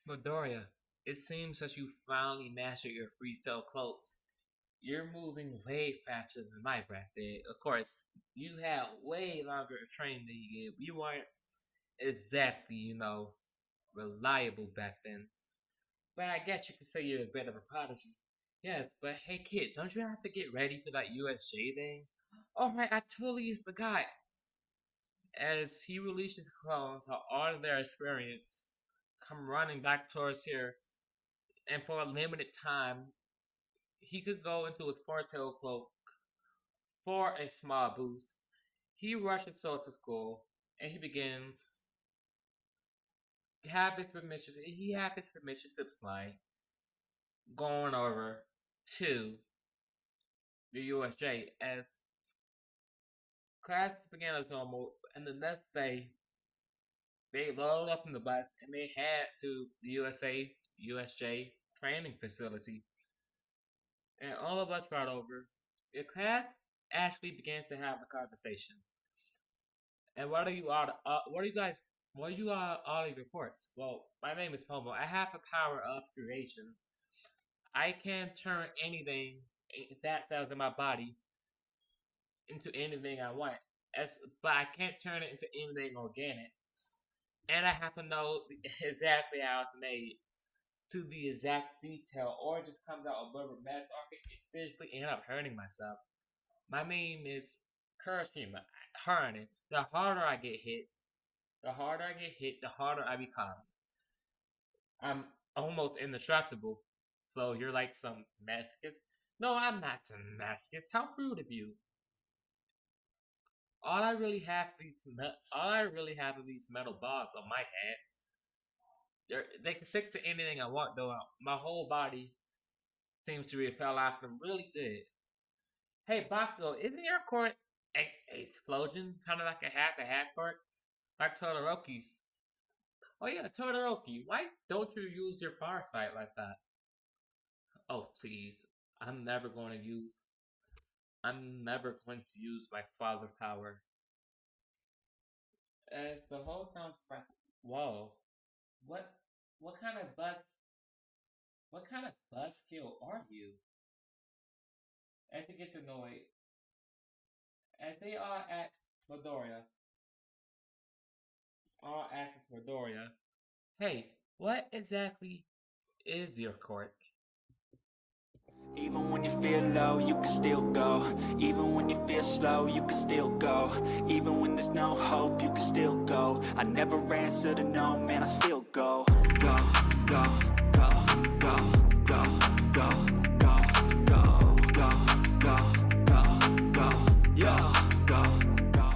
Midoriya, it seems that you finally mastered your free cell close. You're moving way faster than my breath did. Of course, you had way longer training than you did. You weren't exactly, reliable back then. But I guess you could say you're a bit of a prodigy. Yes, but hey kid, don't you have to get ready for that USJ thing? Alright, I totally forgot. As he releases clones, all of their experience come running back towards here, and for a limited time, he could go into his four-tail cloak for a small boost. He rushes towards the school, and he begins he have his permission slip slide going over to the USJ as classes began as normal, and the next day they loaded up in the bus and they head to the USJ training facility. And all of us brought over. The class actually begins to have a conversation. And what are you all of reports? Well, my name is Pomo. I have the power of creation. I can turn anything that cells in my body into anything I want. But I can't turn it into anything organic. And I have to know exactly how it's made to the exact detail, or it just comes out a rubber mess, or I could seriously end up hurting myself. My name is Kurama. Hurting. The harder I get hit, the harder I become. I'm almost indestructible. So you're like some masochist? No, I'm not some masochist. How rude of you. All I really have are these metal bars on my head. They can stick to anything I want, though. My whole body seems to repel off them really good. Hey, Bakugo, isn't your court a explosion? Kind of like a half court? Like Todoroki's. Oh yeah, Todoroki, why don't you use your far sight like that? Oh please, I'm never going to use. I'm never going to use my father power. As the whole town's like, whoa, what, what kind of what kind of buzzkill are you? As he gets annoyed, as they all asks Midoriya, hey, what exactly is your quirk? Even when you feel low, you can still go. Even when you feel slow, you can still go. Even when there's no hope, you can still go. I never answer to no, man, I still go. Go, go, go, go, go, go, go, go, go, go, go, go, yo, go, go.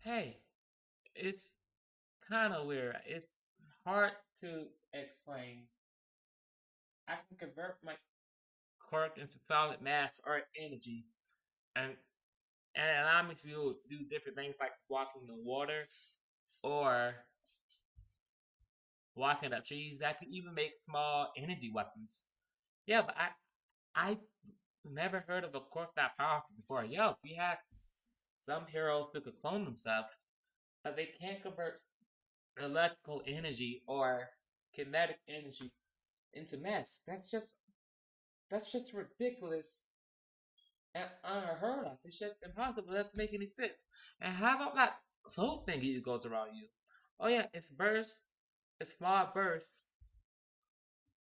Hey, it's kind of weird. It's hard to explain. I can convert my quirk into solid mass or energy, and and allow me to do different things like walking in water or walking up trees. I can even make small energy weapons. Yeah, but I've never heard of a quirk that powerful before. Yo, we have some heroes who could clone themselves, but they can't convert electrical energy or kinetic energy into mass. That's just ridiculous and unheard of. It's just impossible. That to make any sense. And how about that cloak thingy that goes around you? Oh yeah, it's bursts. It's small bursts.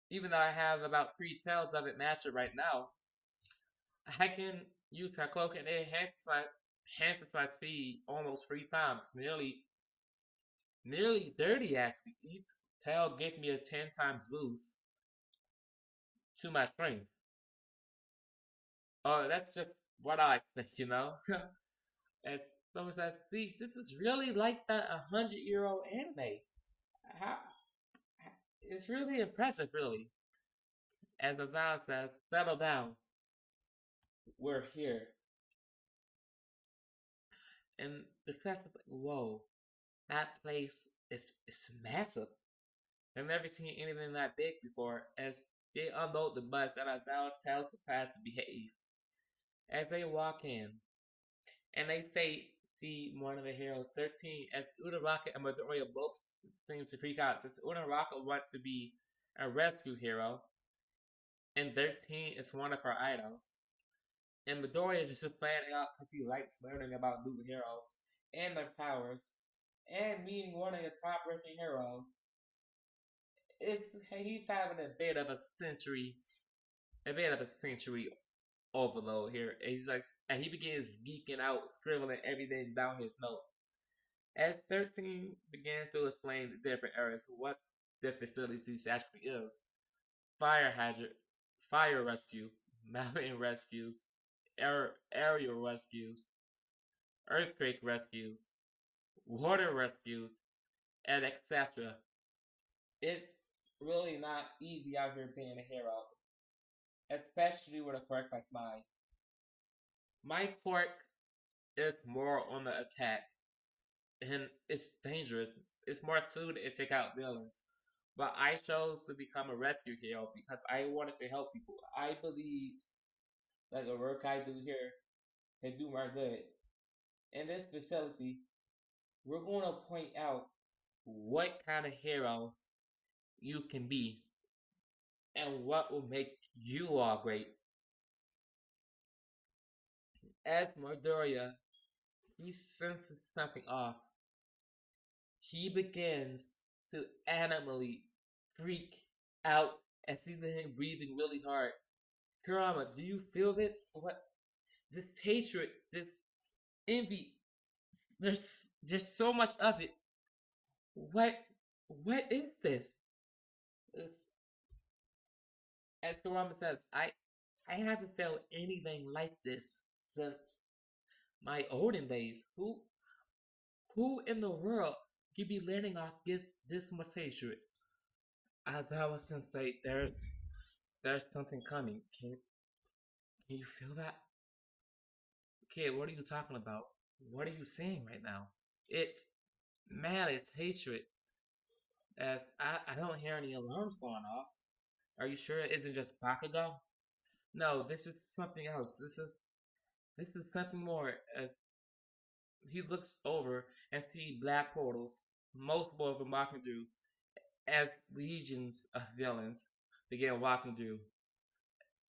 Even though I have about three tails of it natural right now, I can use my cloak and it enhances my speed almost 3 times, nearly 30 actually. Each tail gives me a 10 times boost to my strength. Oh, that's just what I think, And someone says, see, this is really like that 100-year-old anime. How, it's really impressive, really. As the sound says, settle down. We're here. And the class is like, whoa, that place is massive. I've never seen anything that big before. As they unload the bus, and Azal tells the class to behave. As they walk in, and they say, see one of the heroes, 13, as Uraraka and Midoriya both seem to freak out. Since Uraraka wants to be a rescue hero, and 13 is one of her idols. And Midoriya is just playing it out because he likes learning about new heroes and their powers, and meeting one of the top ranking heroes. He's having a bit of a sensory overload here. And he's like, and he begins geeking out, scribbling everything down his notes. As 13 began to explain the different areas, what the facilities actually is: fire hazard, fire rescue, mountain rescues, aerial rescues, earthquake rescues, water rescues, and etc. It's really not easy out here being a hero, especially with a quirk like mine. My quirk is more on the attack, and it's dangerous. It's more suited to take out villains. But I chose to become a rescue hero because I wanted to help people. I believe that the work I do here can do more good. In this facility, we're going to point out what kind of hero you can be and what will make you all great. As Midoriya, he senses something off. He begins to animally freak out and see him breathing really hard. Kurama, do you feel this? What this hatred, this envy? There's so much of it. What is this? As Kurama says, I haven't felt anything like this since my olden days. Who in the world could be letting off this much hatred? As I was sensei, there's something coming. Can you feel that? Kid, what are you talking about? What are you saying right now? It's malice, hatred. As I don't hear any alarms going off. Are you sure it isn't just Bakugo? No, this is something else. This is something more. As he looks over and sees black portals, multiple of them walking through, as legions of villains begin walking through.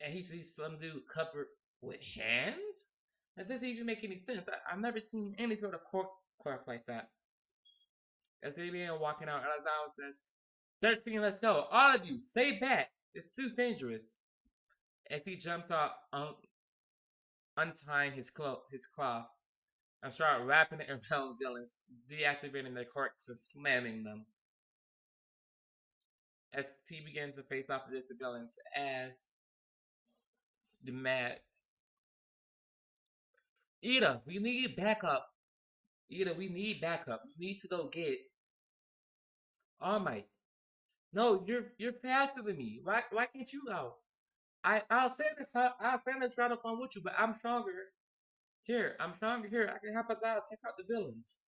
And he sees some dude covered with hands? That doesn't even make any sense. I've never seen any sort of quirk like that. As they begin walking out, Alazawa says, 13, let's go. All of you, stay back. It's too dangerous. As he jumps out, untying his cloth, and start wrapping it around villains, deactivating their quirks and slamming them. As he begins to face off against the villains, as the mad Ida, we need backup. Ida, we need backup. We need to go get All Might. No, you're faster than me. Why can't you go? I'll send the trial come with you, but I'm stronger. Here, I'm stronger here. I can help us out, take out the villains.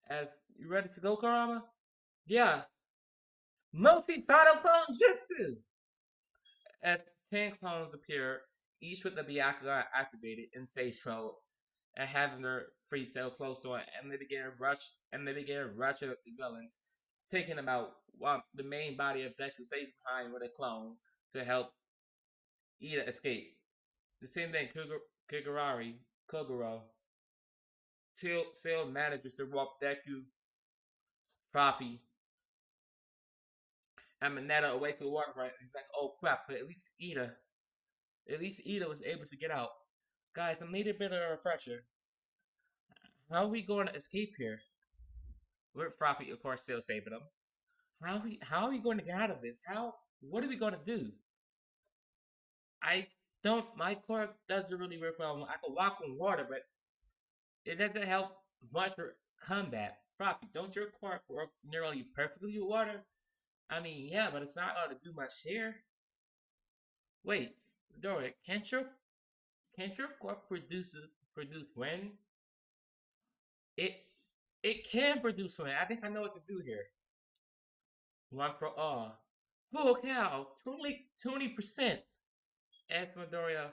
As you ready to go, Kurama? Yeah. Multi-title clone jutsu! As 10 clones appear, each with the Byakugan activated in Sage Mode, and having their free tail close on, and they begin rushing at the villains, taking them out while the main body of Deku stays behind with a clone to help Ida escape. The same thing Kogoro still manages to rope Deku, Proppy, and Mineta away to the waterfront. He's like, oh crap, but at least Ida was able to get out. Guys, I need a bit of a refresher. How are we going to escape here? With Proppy, of course, still saving him. How are we going to get out of this? What are we going to do? My quirk doesn't really work well. I can walk on water, but it doesn't help much for combat. Proppy, don't your quirk work nearly perfectly with water? I mean, yeah, but it's not going to do much here. Wait, Dora, can't your quirk produce wind? It can produce wind. I think I know what to do here. One for all. Full cow, 20%. As Midoriya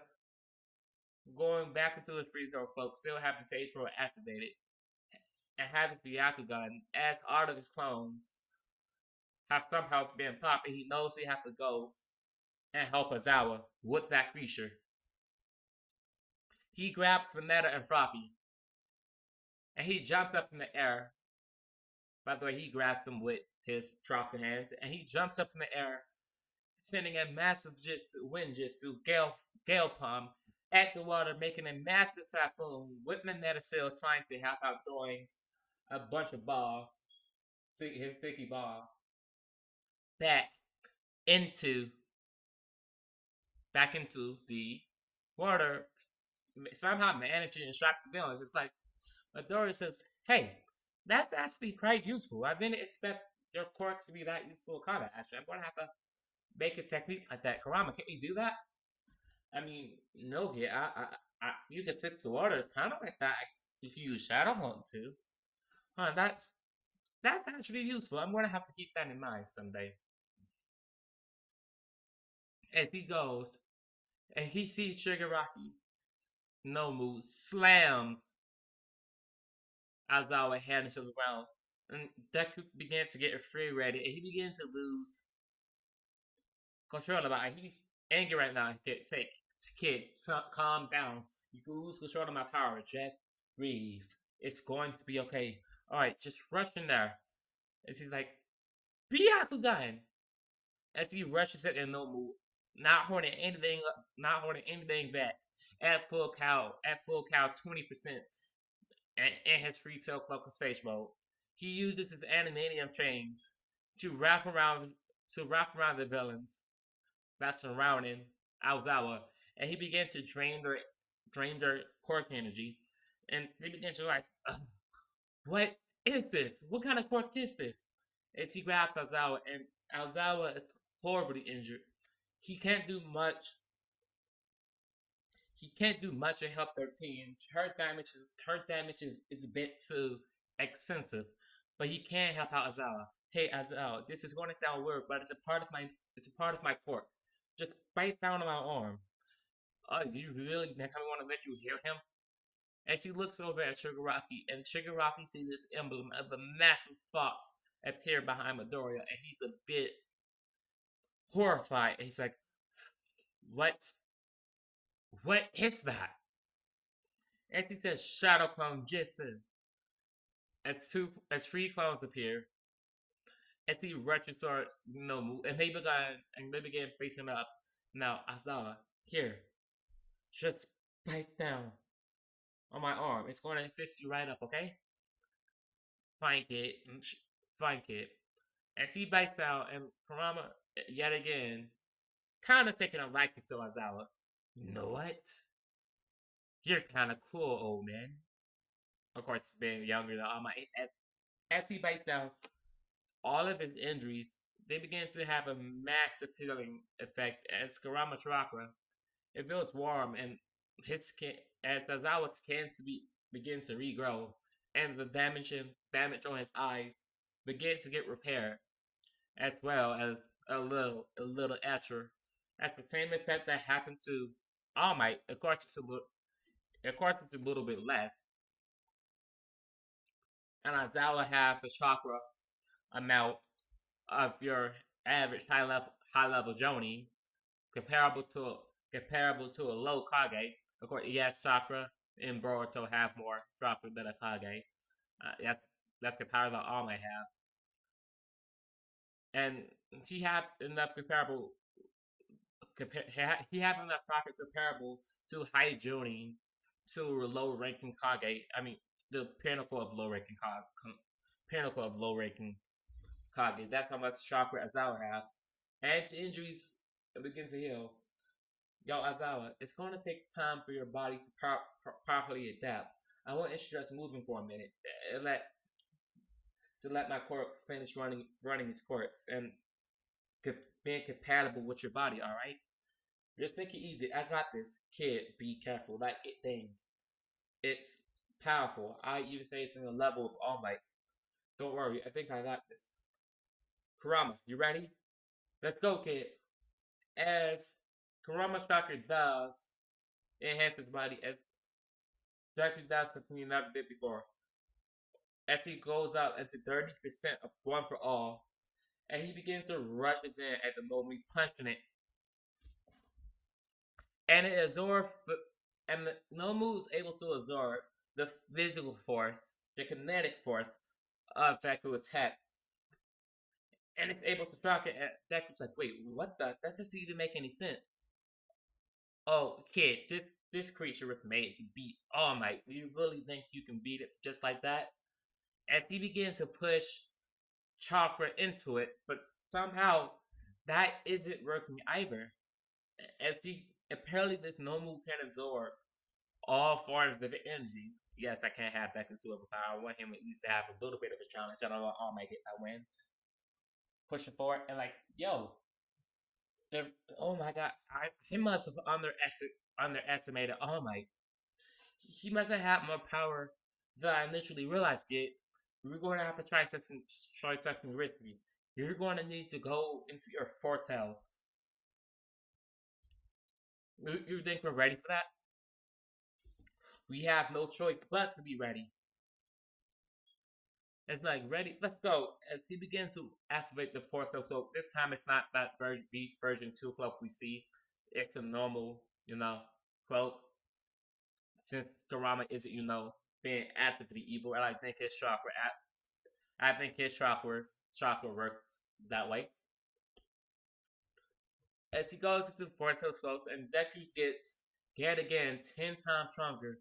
going back into his freezer cloak, still having Sage Pro activated, and having the Yakugan as all of his clones have somehow been popped, and he knows he has to go and help Azawa with that creature. He grabs Vanetta and Froppy, and he jumps up in the air. By the way, he grabs them with his tropical hands, and he jumps up in the air, sending a massive wind jutsu, gale palm, at the water, making a massive typhoon with Vanetta still trying to help out throwing a bunch of balls, his sticky balls, back into the water, somehow managing to distract the villains. It's like Midori says, "Hey, that's actually quite useful. I didn't expect your quirk to be that useful in combat. Actually, I'm gonna have to make a technique like that. Kurama, can you do that? I mean, no, yeah, you can stick to water. It's kind of like that. You can use Shadow Hunt too. Huh, that's actually useful. I'm gonna have to keep that in mind someday." As he goes, and he sees Shigaraki, Nomu slams Aizawa head into the ground. And Deku begins to get free ready, and he begins to lose control about it. He's angry right now. Kid, calm down. You can lose control of my power. Just breathe. It's going to be okay. Alright, just rush in there. As he's like, Byakugan! As he rushes it in no move, not holding anything back. At full cow, 20%. And his free tail cloak and stage mode. He uses his animanium chains to wrap around the villains that's surrounding Aizawa, and he began to drain their quirk energy, and they begin to like, what is this? What kind of quirk is this? As he grabs Aizawa, and Aizawa is horribly injured. He can't do much. He can't do much to help their team. Her damage is a bit too extensive, but he can help out Aizawa. Hey Aizawa, this is going to sound weird, but it's a part of my quirk. Just bite down on my arm. Oh, you really think I want to let you heal him? As he looks over at Shigaraki, and Shigaraki sees this emblem of a massive fox appear behind Midoriya, and he's a bit horrified. And he's like, "What? What is that?" As he says, "Shadow Clone Jitsu." As three clones appear, as he rushes towards Nomu, and they began facing up. Now, Aizawa, here, just bite down on my arm. It's going to fix you right up, okay? Fine, kid. Fine, kid. As he bites down, and Kurama, yet again, kind of taking a liking to Aizawa. You know what? You're kind of cool, old man. Of course, being younger than all my. As he bites down, all of his injuries, they begin to have a massive healing effect as Kurama Chakra. It feels warm, and his skin, as Aizawa's skin begins to regrow, and the damage on his eyes begins to get repaired, as well as a little etcher. That's the same effect that happened to All Might. Of course, it's a little bit less. And Aizawa has the chakra amount of your average high level Jonin, comparable to a low Kage. Of course, yes, chakra and Boruto have more chakra than a Kage. That's comparable to all I have, and he have enough comparable. He have enough chakra comparable to high Jonin, to low ranking Kage. I mean, the pinnacle of low ranking Kage. That's how much chakra Aizawa have. And injuries begin to heal. Yo, Aizawa, it's going to take time for your body to properly adapt. I want to stress moving for a minute and let my quirk finish running its quirks and being compatible with your body. All right, just take it easy. I got this, kid. Be careful. Like it's powerful. I even say it's in the level of All Might. Don't worry. I think I got this. Kurama, you ready? Let's go, kid. As Kurama Chakra does enhance his body as Deku does something he never did before. As he goes out into 30% of one for all, and he begins to rush in at the moment, punching it. And it absorbs, and the Nomu is able to absorb the physical force, the kinetic force of Deku attack. And it's able to shock it, and Deku's like, wait, what the? That doesn't even make any sense. Oh, kid, this creature was made to beat All Might. Do you really think you can beat it just like that? As he begins to push Chakra into it, but somehow that isn't working either. As he apparently this Nomu can absorb all forms of energy. Yes, I can't have that concealable power. I want him at least to have a little bit of a challenge. I don't know All Might get that win. Pushing forward and like, yo, oh my god, he must have underestimated All Might. He must have had more power than I initially realized, kid. We're going to have to try something risky. You're going to need to go into your foretels. You think we're ready for that? We have no choice but to be ready. It's like, ready, let's go. As he begins to activate the portal, so this time it's not that version 2 cloak we see. It's a normal, cloak. Since Kurama isn't, being actively evil, and I think his chakra works that way. As he goes to the portal close, and Deku gets yet again 10 times stronger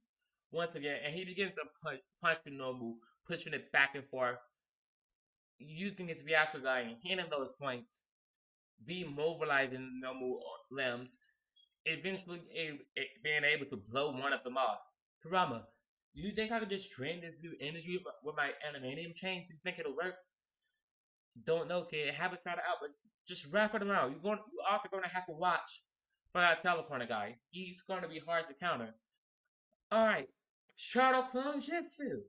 once again, and he begins to punch the Nomu, pushing it back and forth, using his Byakugan and hitting those points, demobilizing Nomu limbs, eventually being able to blow one of them off. Kurama, do you think I could just drain this new energy with my animanium chains? Do you think it'll work? Don't know, kid. Have it tried it out, but just wrap it around. You're also going to have to watch for that teleporter guy. He's going to be hard to counter. Alright, Shadow Clone Jutsu.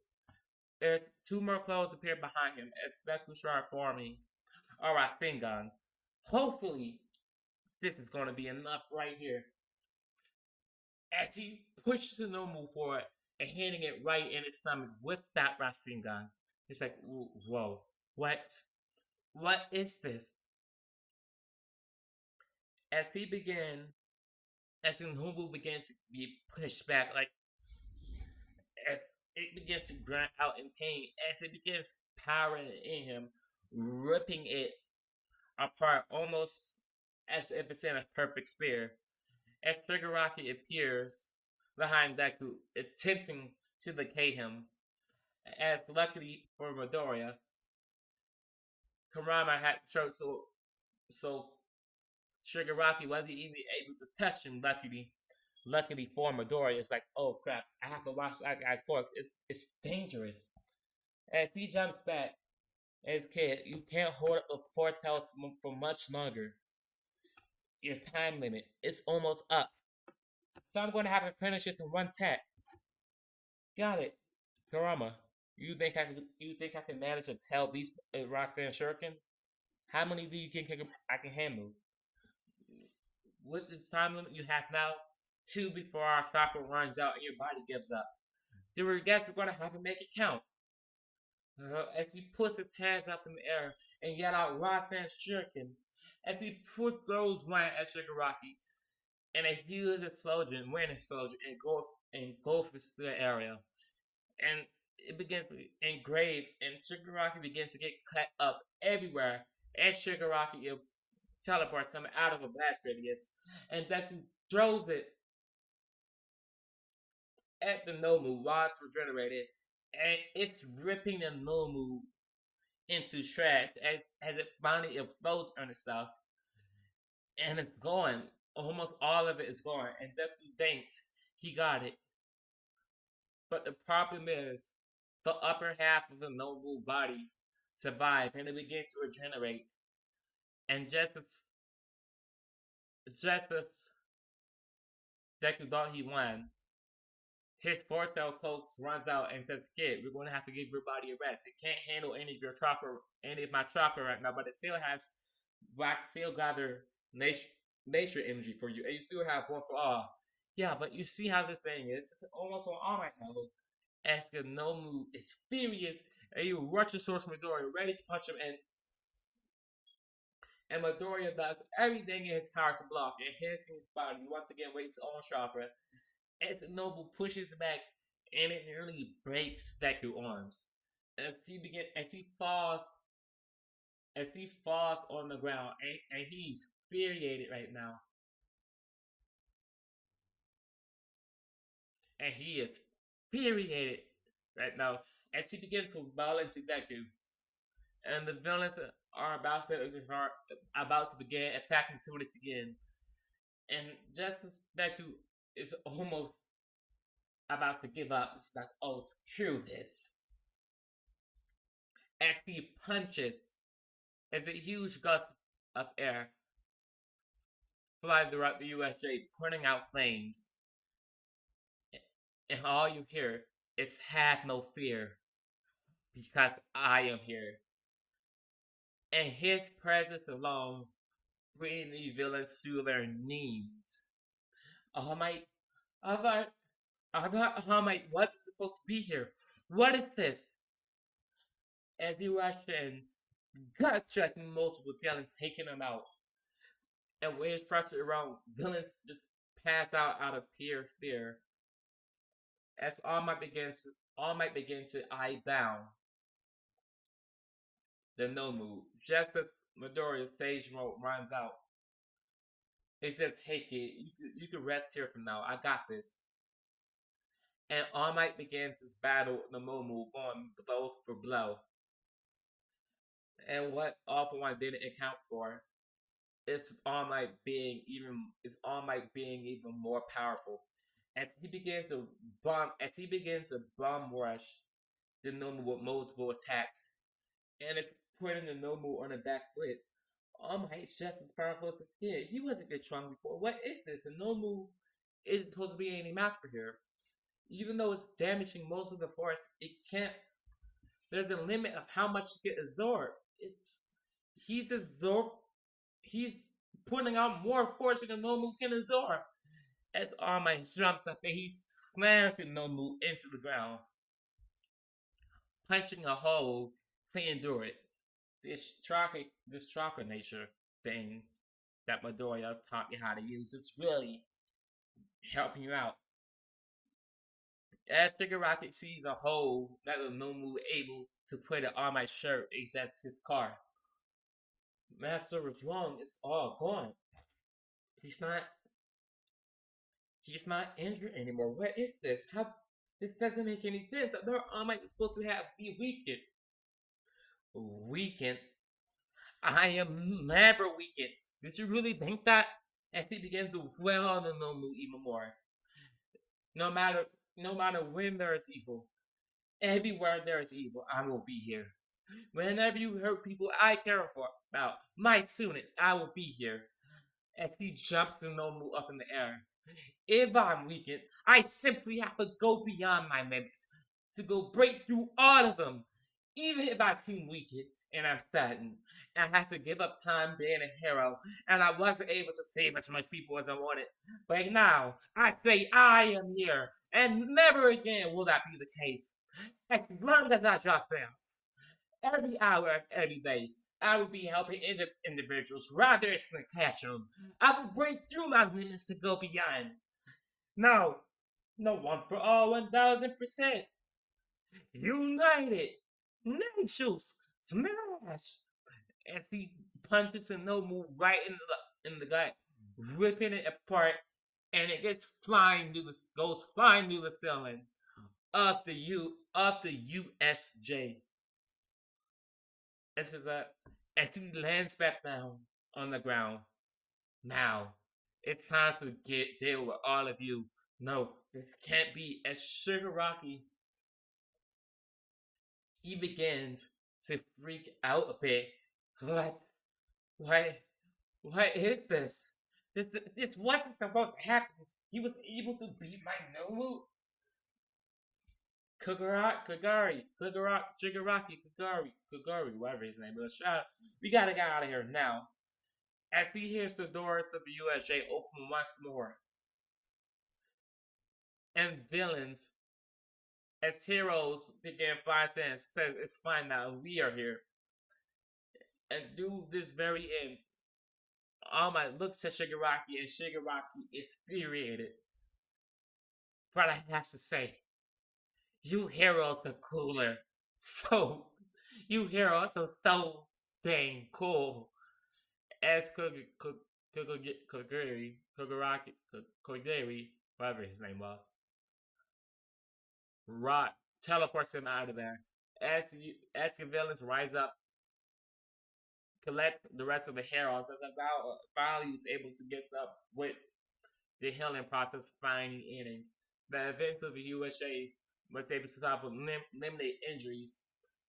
There's 2 more clones appear behind him as Deku start forming a Rasengan. Hopefully, this is going to be enough right here. As he pushes the Nomu forward and hitting it right in his stomach with that Rasengan. It's like, whoa, what? What is this? As the Nomu begins to be pushed back, like, as it begins to grind out in pain, as it begins powering in him, ripping it apart almost as if it's in a perfect spear. As Shigaraki appears behind Deku, attempting to decay him. As luckily for Midoriya, Kurama had choked, so Shigaraki wasn't even able to touch him. Luckily for Midoriya, it's like, oh crap, I have to watch that guy corpse. It's dangerous. As he jumps back, as kid, you can't hold up the foretell for much longer. Your time limit is almost up. So I'm going to have to finish this in one tap. Got it. Kurama, you think I can manage to tell these Roxanne Shuriken? How many do you think I can handle? With the time limit you have now, 2 before our chakra runs out and your body gives up. Do we guess we're going to have to make it count? As he puts his hands up in the air and yell out Roxanne Shuriken, as he throws one at Shigaraki, and a huge explosion, wind explosion, engulfs the area. And it begins to engrave, and Shigaraki begins to get cut up everywhere. And Shigaraki teleports coming out of a blast radius, and Deku throws it at the Nomu while it's regenerated, and it's ripping the Nomu into trash as it finally explodes on itself, and it's gone. Almost all of it is gone, and Deku thinks he got it. But the problem is, the upper half of the Nomu body survived, and it began to regenerate. And just as Deku thought he won, his foretell cloak runs out and says, "Kid, we're going to have to give your body a rest. It can't handle any of my chakra right now, but it still gather nature energy for you, and you still have one for all. Yeah, but you see how this thing is. It's almost on All Might level. As the Nomu is furious, and he rushes towards Midoriya, ready to punch him, and Midoriya does everything in his power to block, and hits his body. Once again, wastes on Chakra. As Nobu pushes back, and it nearly breaks Deku arms. As he falls on the ground, and he's infuriated right now, and he is infuriated right now, as he begins to battle into Deku, and the villains are about to begin attacking Sunis again, and just as Deku is almost about to give up, he's like, "Oh, screw this!" As he punches, as a huge gust of air flies throughout the USA, putting out flames, and all you hear is "Have no fear, because I am here." And his presence alone bringing the villains to their knees. All Might, all Might, All Might, what's supposed to be here? What is this? As he rushed in, gut checking multiple villains, taking them out. And when he's pressure around, villains just pass out of pure fear. As All Might begins to eye down the Nomu, just as Midoriya's stage mode runs out. He says, "Hey kid, you can rest here for now. I got this." And All Might begins his battle with the Nomu, going blow for blow. And what All For One didn't account for is All Might being even more powerful. As he begins to bomb rush the Nomu with multiple attacks, and it's putting the Nomu on the back foot. All Might's just as powerful as a kid. He wasn't this strong before. What is this? The Nomu isn't supposed to be any match for here. Even though it's damaging most of the forest, it can't. There's a limit of how much it can absorb. He's absorb. He's putting out more force than Nomu can absorb. As All Might jumps up and he slams the Nomu into the ground, punching a hole to endure it. This chakra nature thing that Midoriya taught me how to use, it's really helping you out. As Shigaraki sees a hole that the Nomu able to put it on my shirt, he says his car. Master was wrong, it's all gone. He's not injured anymore. What is this? How this doesn't make any sense. That their arm is supposed to have be weakened. Weakened? I am never weakened. Did you really think that? As he begins to dwell on the Nomu even more. No matter when there is evil, everywhere there is evil, I will be here. Whenever you hurt people I care about, my students, I will be here. As he jumps the Nomu up in the air. If I'm weakened, I simply have to go beyond my limits, to go break through all of them. Even if I seem weakened and I'm saddened, I have to give up time being a hero, and I wasn't able to save as much people as I wanted. But now, I say I am here, and never again will that be the case. As long as I drop down, every hour of every day, I will be helping individuals rather than in the classroom. I will break through my limits to go beyond. No, no one for all 1000%. United, nations, smash! As he punches a Nomu right in the gut, ripping it apart, and it goes flying through the ceiling of the USJ. As he lands back down on the ground. Now, it's time to deal with all of you. No, this can't be. As Shigaraki, he begins to freak out a bit. What? What is this? This wasn't supposed to happen. He was able to beat my Nomu. Kagari, whatever his name is. We gotta get out of here now. As he hears the doors of the USJ open once more, and villains as heroes begin fighting and says it's fine now, we are here. And do this very end, All Might looks at Shigaraki and Shigaraki is infuriated. But I have to say, you heroes are cooler. So, you heroes are so dang cool. As Kogiri, whatever his name was, Rot teleports him out of there. As the villains rise up, collect the rest of the heroes, and finally is able to get up with the healing process finally ending. That eventually the USA was able to stop with limited injuries,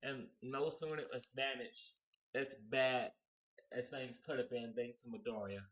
and no sooner was damaged as bad as things could have been thanks to Midoriya.